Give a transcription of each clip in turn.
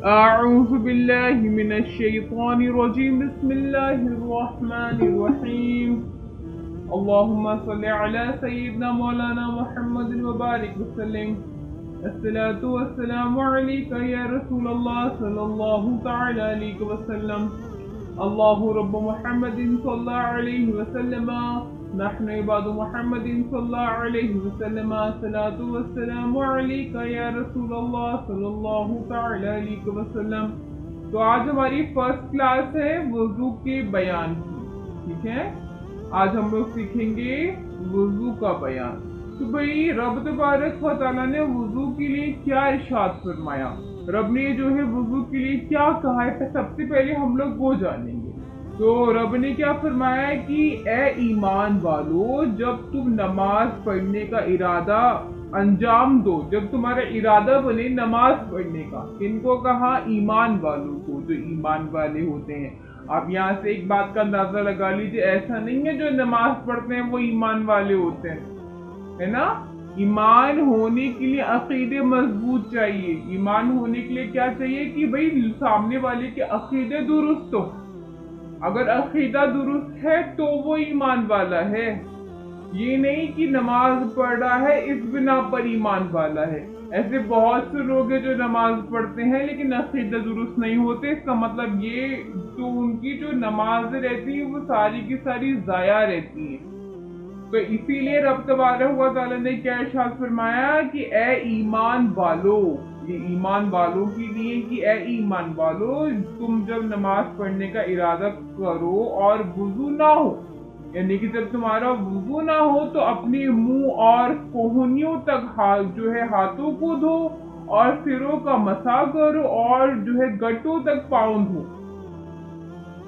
أعوذ بالله من الشيطان الرجيم بسم الله الرحمن الرحيم اللهم صل على سيدنا مولانا محمد وبارك وسلم الصلاة والسلام عليك يا رسول الله صلى الله تعالى عليه وسلم الله رب محمد صلى الله عليه وسلم نحن عباد محمد صلى الله عليه وسلم الصلاة والسلام عليك يا رسول الله صلى الله تعالى عليه وسلم. تو آج ہماری فرسٹ کلاس ہے وضو کے بیان کی. ٹھیک ہے، آج ہم لوگ سیکھیں گے وضو کا بیان. تو بھئی رب تبارک و تعالیٰ نے وضو کے لیے کیا ارشاد فرمایا، رب نے جو ہے وضو کے لیے کیا کہا ہے، سب سے پہلے ہم لوگ وہ جانیں گے. تو رب نے کیا فرمایا ہے کہ اے ایمان والو، جب تم نماز پڑھنے کا ارادہ انجام دو، جب تمہارا ارادہ بنے نماز پڑھنے کا، کن کو کہا؟ ایمان والوں کو، جو ایمان والے ہوتے ہیں. آپ یہاں سے ایک بات کا اندازہ لگا لیجیے، ایسا نہیں ہے جو نماز پڑھتے ہیں وہ ایمان والے ہوتے ہیں، ہے نا. ایمان ہونے کے لیے عقیدے مضبوط چاہیے. ایمان ہونے کے لیے کیا چاہیے کہ بھئی سامنے والے کے عقیدے درست ہو. اگر عقیدہ درست ہے تو وہ ایمان والا ہے. یہ نہیں کہ نماز پڑھ رہا ہے اس بنا پر ایمان والا ہے. ایسے بہت سے لوگ ہیں جو نماز پڑھتے ہیں لیکن عقیدہ درست نہیں ہوتے. اس کا مطلب یہ تو ان کی جو نمازیں رہتی ہیں وہ ساری کی ساری ضائع رہتی ہیں. تو اسی لیے رب تبارک و تعالیٰ نے کیا ارشاد فرمایا کہ اے ایمان والو، یہ ایمان والوں کے لیے کہ اے ایمان والو، تم جب نماز پڑھنے کا ارادہ کرو اور وضو نہ ہو، یعنی کہ جب تمہارا وضو نہ ہو تو اپنے منہ اور کوہنیوں تک جو ہے ہاتھوں کو دھو اور سروں کا مسح کرو اور جو ہے گٹوں تک پاؤں دھو.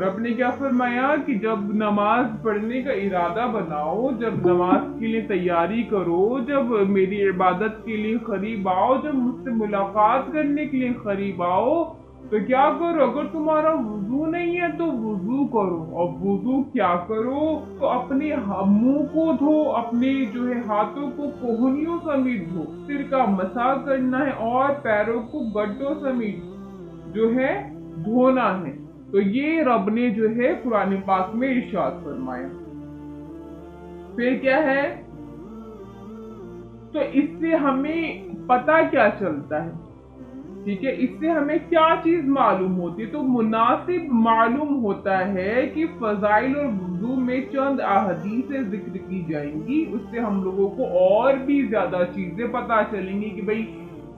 رب نے کیا فرمایا کہ جب نماز پڑھنے کا ارادہ بناؤ، جب نماز کے لیے تیاری کرو، جب میری عبادت کے لیے قریب آؤ، جب مجھ سے ملاقات کرنے کے لیے قریب آؤ تو کیا کرو؟ اگر تمہارا وضو نہیں ہے تو وضو کرو. اور وضو کیا کرو؟ تو اپنے منہ کو دھو، اپنے جو ہے ہاتھوں کو کوہنیوں سمیت دھو، سر کا مسح کرنا ہے اور پیروں کو گٹوں سمیت جو ہے دھونا ہے. تو یہ رب نے جو ہے قرآن پاک میں ارشاد فرمایا. پھر کیا ہے؟ تو اس سے ہمیں پتہ کیا چلتا ہے؟ ٹھیک ہے، اس سے ہمیں کیا چیز معلوم ہوتی ہے؟ تو مناسب معلوم ہوتا ہے کہ فضائل اور وضو میں چند احادیث ذکر کی جائیں گی. اس سے ہم لوگوں کو اور بھی زیادہ چیزیں پتہ چلیں گی کہ بھئی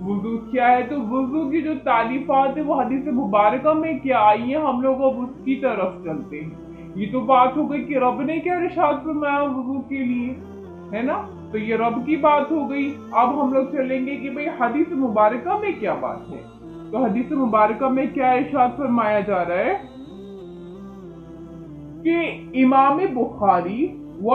وضو کیا ہے. تو وضو کی جو تعلیفات ہے وہ حدیث مبارکہ میں کیا آئی ہیں، ہم لوگ اب اس کی طرف چلتے ہیں. یہ تو بات ہو گئی کہ رب نے کیا ارشاد فرمایا وضو کے لیے، ہے نا. تو یہ رب کی بات ہو گئی. اب ہم لوگ چلیں گے کہ بھئی حدیث مبارکہ میں کیا بات ہے. تو حدیث مبارکہ میں کیا ارشاد فرمایا جا رہا ہے کہ امام بخاری و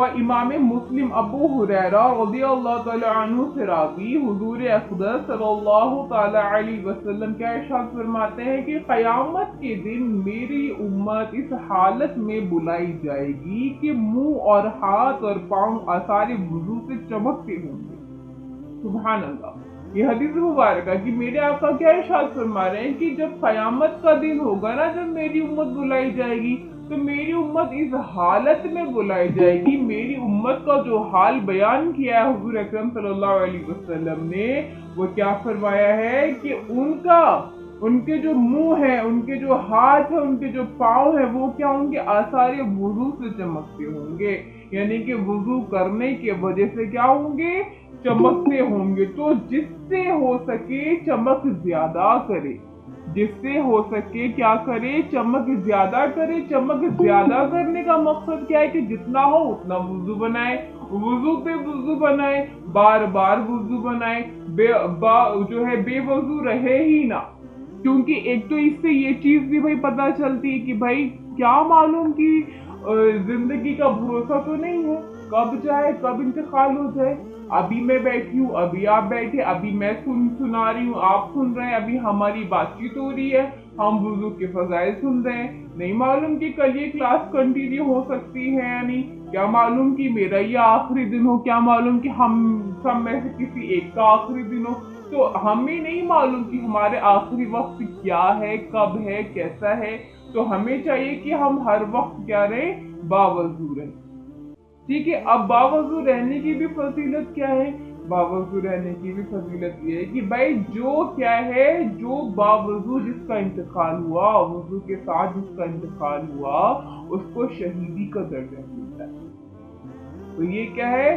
امام مسلم ابو ہریرہ رضی اللہ تعالی عنہ سے راوی حضور اقدس صلی اللہ تعالی علیہ وسلم کیا ارشاد فرماتے ہیں کہ قیامت کے دن میری امت اس حالت میں بلائی جائے گی کہ منہ اور ہاتھ اور پاؤں آثار وضو سے چمکتے ہوں گے. سبحان اللہ. یہ حدیث مبارکہ کہ میرے آقا کیا ارشاد فرما رہے ہیں کہ جب قیامت کا دن ہوگا نا، جب میری امت بلائی جائے گی تو میری امت اس حالت میں بلائی جائے گی. میری امت کا جو حال بیان کیا ہے حضور اکرم صلی اللہ علیہ وسلم نے، وہ کیا فرمایا ہے کہ ان کے جو منہ ہیں، ان کے جو ہاتھ ہیں، ان کے جو پاؤں ہیں، وہ کیا ہوں گے؟ آثار وضو سے چمکتے ہوں گے. یعنی کہ وضو کرنے کی وجہ سے کیا ہوں گے؟ چمکتے ہوں گے. تو جس سے ہو سکے چمک زیادہ کرے، جس سے ہو سکے کیا کرے؟ چمک زیادہ کرے. چمک زیادہ کرنے کا مقصد کیا ہے کہ جتنا ہو اتنا وضو بنائے، وضو پہ وضو بنائے، بار بار وضو بنائے، جو ہے بے وضو رہے ہی نہ. کیونکہ ایک تو اس سے یہ چیز بھی بھائی پتہ چلتی ہے کہ بھائی کیا معلوم کہ زندگی کا بھروسہ تو نہیں ہے، کب جائے کب انتقال ہو جائے. ابھی میں بیٹھی ہوں، ابھی آپ بیٹھے، ابھی میں سنا رہی ہوں، آپ سن رہے ہیں، ابھی ہماری بات چیت ہو رہی ہے، ہم وضو کے فضائل سن رہے ہیں. نہیں معلوم کہ کل یہ کلاس کنٹینیو ہو سکتی ہے یا نہیں، کیا معلوم کہ میرا یہ آخری دن ہو، کیا معلوم کہ ہم سب میں سے کسی ایک کا آخری دن ہو. تو ہمیں نہیں معلوم کہ ہمارے آخری وقت کیا ہے، کب ہے، کیسا ہے، تو ہمیں چاہیے کہ ہم ہر وقت کیا رہیں، باوضو رہیں۔ ٹھیک ہے، اب باوضو رہنے کی بھی فضیلت کیا ہے؟ باوضو رہنے کی بھی فضیلت یہ ہے کہ بھائی جو کیا ہے، جو باوضو جس کا انتقال ہوا، وضو کے ساتھ جس کا انتقال ہوا، اس کو شہیدی کا درجہ ملتا ہے۔ تو یہ کیا ہے،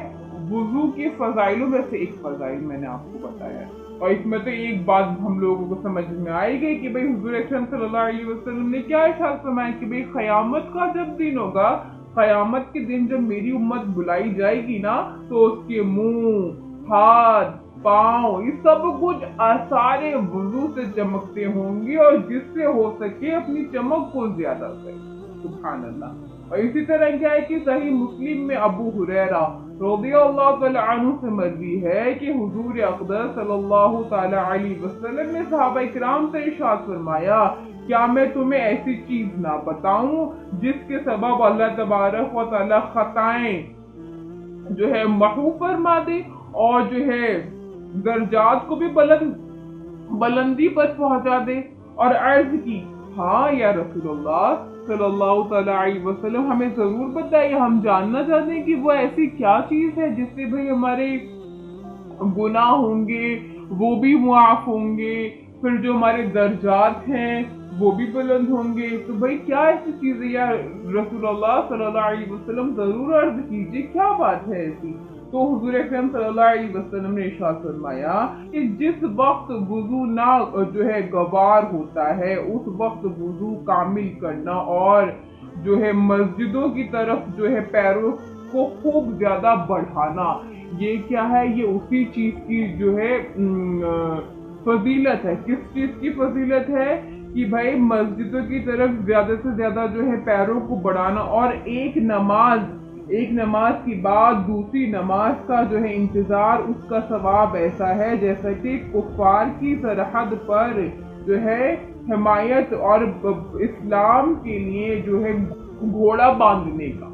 وضو کے فضائلوں میں سے ایک فضائل میں نے آپ کو بتایا ہے۔ اور اس میں تو ایک بات ہم لوگوں کو سمجھ میں آئی گئی کہ بھئی حضور اکرم صلی اللہ علیہ وسلم نے کیا ارشاد فرمایا کہ بھئی قیامت کا جب دن ہوگا، قیامت کے دن جب میری امت بلائی جائے گی نا، تو اس کے منہ، ہاتھ، پاؤں، یہ سب کچھ آثار وضو سے چمکتے ہوں گے، اور جس سے ہو سکے اپنی چمک کو زیادہ کرے۔ سبحان اللہ۔ اور اسی طرح کیا ہے کہ صحیح مسلم میں ابو ہریرہ رضی اللہ تعالی عنہ سے مروی ہے کہ حضور اقدس صلی اللہ تعالی علیہ وسلم نے صحابہ کرام سے ارشاد فرمایا، کیا میں تمہیں ایسی چیز نہ بتاؤں جس کے سبب اللہ تبارک و تعالی خطائیں جو ہے محو فرما دے، اور جو ہے درجات کو بھی بلندی پر پہنچا دے؟ اور عرض کی، ہاں یا رسول اللہ صلی اللہ تعالی علیہ وسلم، ہمیں ضرور بتائیے، ہم جاننا چاہتے ہیں کہ وہ ایسی کیا چیز ہے جس سے بھئی ہمارے گناہ ہوں گے وہ بھی معاف ہوں گے، پھر جو ہمارے درجات ہیں وہ بھی بلند ہوں گے۔ تو بھئی کیا ایسی چیز ہے یا رسول اللہ صلی اللہ علیہ وسلم، ضرور عرض کیجیے کیا بات ہے ایسی؟ تو حضور اکرم صلی اللہ علیہ وسلم نے ارشاد فرمایا کہ جس وقت وضو نہ جو ہے گوار ہوتا ہے، اس وقت وضو کامل کرنا اور جو ہے مسجدوں کی طرف جو ہے پیروں کو خوب زیادہ بڑھانا، یہ کیا ہے، یہ اسی چیز کی جو ہے فضیلت ہے۔ کس چیز کی فضیلت ہے؟ کہ بھائی مسجدوں کی طرف زیادہ سے زیادہ جو ہے پیروں کو بڑھانا، اور ایک نماز کے بعد دوسری نماز کا جو ہے انتظار، اس کا ثواب ایسا ہے جیسا کہ کفار کی سرحد پر جو ہے حمایت اور اسلام کے لیے جو ہے گھوڑا باندھنے کا۔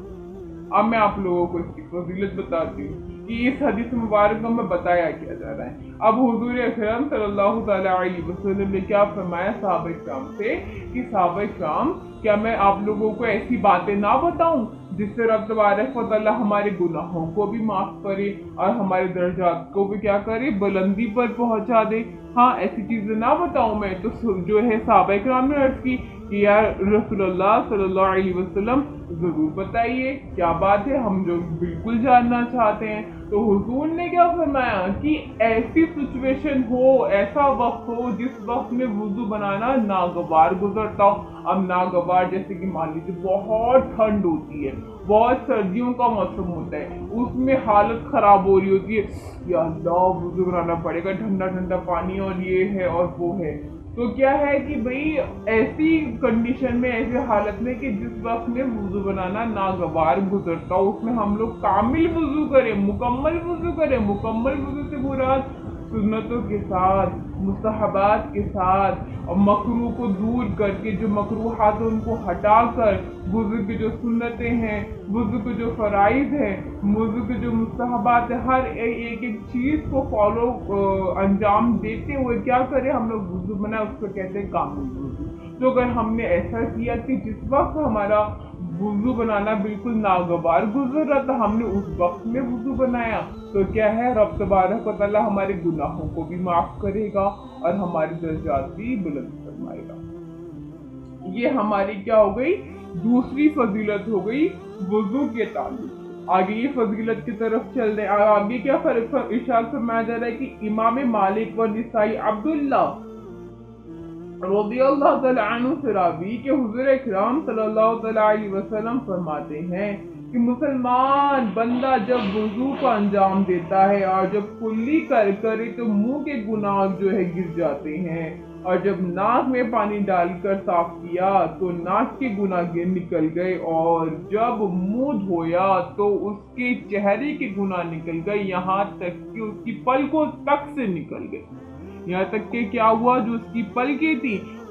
اب میں آپ لوگوں کو اس کی فضیلت بتاتی ہوں کہ اس حدیث مبارکہ میں بتایا کیا جا رہا ہے۔ اب حضور اکرم صلی اللہ تعالی علیہ وسلم نے کیا فرمایا صحابہ کرام سے کہ صحابہ کرام، کیا میں آپ لوگوں کو ایسی باتیں نہ بتاؤں جس سے رب تبارک و تعالی ہمارے گناہوں کو بھی معاف کرے اور ہمارے درجات کو بھی کیا کرے، بلندی پر پہنچا دے؟ ہاں، ایسی چیزیں نہ بتاؤں میں؟ تو جو ہے صحابہ کرام نے عرض کی کہ یا رسول اللہ صلی اللہ علیہ وسلم ضرور بتائیے کیا بات ہے، ہم جو بالکل جاننا چاہتے ہیں۔ تو حضور نے کیا فرمایا کہ ایسی سچویشن ہو، ایسا وقت ہو جس وقت میں وضو بنانا ناگوار گزرتا ہو۔ اب ناگوار جیسے کہ مان لیجیے بہت ٹھنڈ ہوتی ہے، بہت سردیوں کا موسم ہوتا ہے، اس میں حالت خراب ہو رہی ہوتی ہے، یا اللہ وضو بنانا پڑے گا، ٹھنڈا ٹھنڈا پانی اور یہ ہے اور وہ ہے۔ تو کیا ہے کہ بھئی ایسی کنڈیشن میں، ایسی حالت میں کہ جس وقت میں وضو بنانا ناگوار گزرتا ہو، اس میں ہم لوگ کامل وضو کریں، مکمل وضو کریں۔ مکمل وضو سے مراد سنتوں کے ساتھ، مستحبات کے ساتھ، اور مکروہ کو دور کر کے، جو مکروہات ہیں ان کو ہٹا کر، وضو کی جو سنتیں ہیں، وضو کے جو فرائض ہیں، وضو کے جو مستحبات ہیں، ہر ایک چیز کو انجام دیتے ہوئے کیا کریں ہم لوگ وضو بنائے، اس کو کہتے ہیں کامل وضو۔ تو اگر ہم نے ایسا کیا کہ جس وقت ہمارا وضو بنانا بالکل ناگوار گزر رہا تھا، ہم نے اس وقت میں وضو بنایا، تو کیا ہے، رب تبارک و تعالی ہمارے گناہوں کو بھی معاف کرے گا اور ہمارے درجات بھی بلند فرمائے گا۔ یہ ہماری کیا ہو گئی، دوسری فضیلت ہو گئی وضو کے تعلق۔ آگے یہ فضیلت کی طرف چل رہے ہیں۔ آگے کیا ارشاد فرمایا جا رہا ہے کہ امام مالک و نسائی عبداللہ رضی اللہ تعالیٰ عنہ سے راوی کہ حضور اکرام صلی اللہ تعالیٰ علیہ وسلم فرماتے ہیں کہ مسلمان بندہ جب وضو کو انجام دیتا ہے اور جب کلی کرے تو منہ کے گناہ جو ہے گر جاتے ہیں، اور جب ناک میں پانی ڈال کر صاف کیا تو ناک کے گناہ نکل گئے، اور جب منہ دھویا تو اس کے چہرے کے گناہ نکل گئے، یہاں تک کہ اس کی پلکوں تک سے نکل گئے۔ یہاں تک کہ کیا ہوا، جو اس کی پلکیں تھی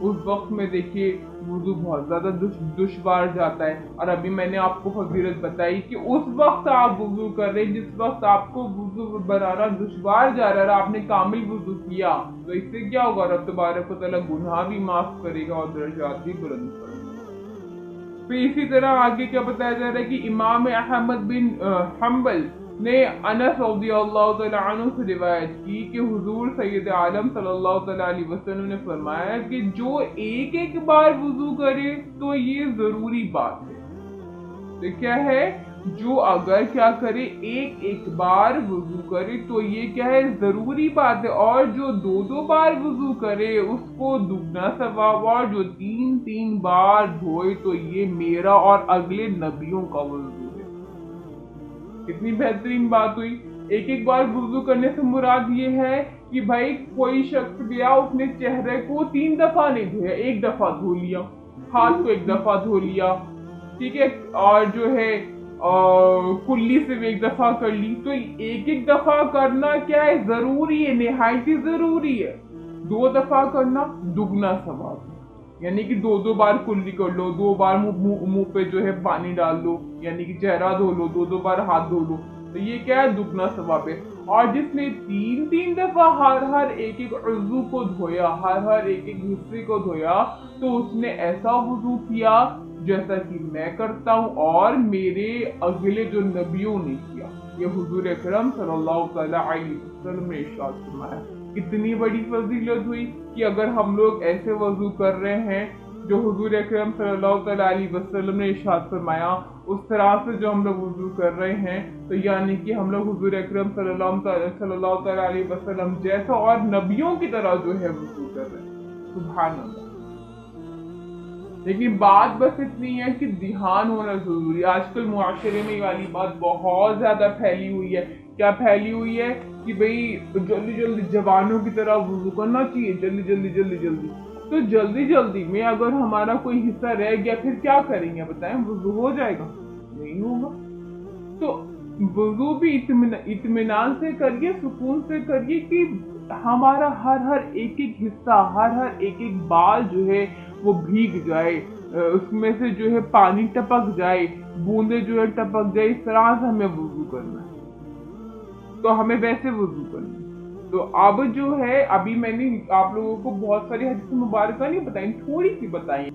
اس وقت میں دیکھیے وضو بہت زیادہ دشوار جاتا ہے. اور ابھی میں نے آپ کو فضیلت بتائی کہ اس وقت آپ وضو کر رہے ہیں جس وقت آپ کو وضو بنانا دشوار جا رہا ہے، اور آپ نے کامل وضو کیا تو اس سے کیا ہوگا، رب تبارک و تعالیٰ گناہ بھی معاف کرے گا اور درجات بھی بلند کرے گا. پھر اسی طرح آگے کیا بتایا جا رہا ہے کہ امام احمد بن حنبل نے انس رضی اللہ تعالیٰ عنہ سے روایت کی کہ حضور سید عالم صلی اللہ تعالیٰ علیہ وسلم نے فرمایا کہ جو ایک ایک بار وضو کرے تو یہ ضروری بات ہے. تو کیا ہے، جو اگر کیا کرے ایک ایک بار وضو کرے تو یہ کیا ہے، ضروری بات ہے. اور جو دو دو بار وضو کرے اس کو دگنا ثواب، اور جو تین تین بار دھوئے تو یہ میرا اور اگلے نبیوں کا وضو ہے. کتنی بہترین بات ہوئی. ایک ایک بار وضو کرنے سے مراد یہ ہے کہ بھائی کوئی شخص گیا، اس نے چہرے کو 3 دفعہ نہیں دھویا، ایک دفعہ دھو لیا، ہاتھ کو ایک دفعہ دھو لیا، ٹھیک ہے، اور جو ہے کلی سے بھی ایک دفعہ کر لی. تو ایک ایک دفعہ کرنا کیا ہے، ضروری ہے، نہایت ضروری ہے. 2 دفعہ کرنا دگنا ثواب ہے، یعنی کہ 2 بار کلی کر لو، 2 بار منہ پہ جو ہے پانی ڈال دو، یعنی کہ چہرہ دھو لو، 2 بار ہاتھ دھو لو، تو یہ کیا ہے، دگنا ثواب ہے. اور جس نے 3 دفعہ ہر ایک ایک عضو کو دھویا، ہر ایک ایک حصے کو دھویا، تو اس نے ایسا وضو کیا جیسا کہ میں کرتا ہوں اور میرے اگلے جو نبیوں نے کیا. یہ حضور اکرم صلی اللہ تعالیٰ علیہ وسلم نے ارشاد فرمایا. اتنی بڑی فضیلت ہوئی کہ اگر ہم لوگ ایسے وضو کر رہے ہیں جو حضور اکرم صلی اللہ تعالیٰ علیہ وسلم نے ارشاد فرمایا، اس طرح سے جو ہم لوگ وضو کر رہے ہیں، تو یعنی کہ ہم لوگ حضور اکرم صلی اللہ تعالیٰ علیہ وسلم جیسا اور نبیوں کی طرح جو ہے وضو کر رہے ہیں. سبحان اللہ. لیکن بات بس اتنی ہے کہ دھیان ہونا ضروری ہے. آج کل معاشرے میں یہ والی بات بہت زیادہ پھیلی ہوئی ہے. کیا پھیلی ہوئی ہے کہ بھئی جلدی جلدی جوانوں کی طرح وضو کرنا چاہیے، جلدی. تو جلدی میں اگر ہمارا کوئی حصہ رہ گیا پھر کیا کریں گے بتائیں؟ وضو ہو جائے گا؟ نہیں ہوگا. تو وضو بھی اطمینان سے کریے، سکون سے کریے کہ ہمارا ہر ایک ایک حصہ، ہر ایک ایک بال جو ہے وہ بھیگ جائے، اس میں سے جو ہے پانی ٹپک جائے، بوندے جو ہے ٹپک جائے. اس طرح سے ہمیں وضو کرنا ہے، تو ہمیں ویسے وضو کرنا ہے. تو اب جو ہے ابھی میں نے آپ لوگوں کو بہت ساری حدیث مبارکہ نہیں بتائیں، تھوڑی سی بتائیں.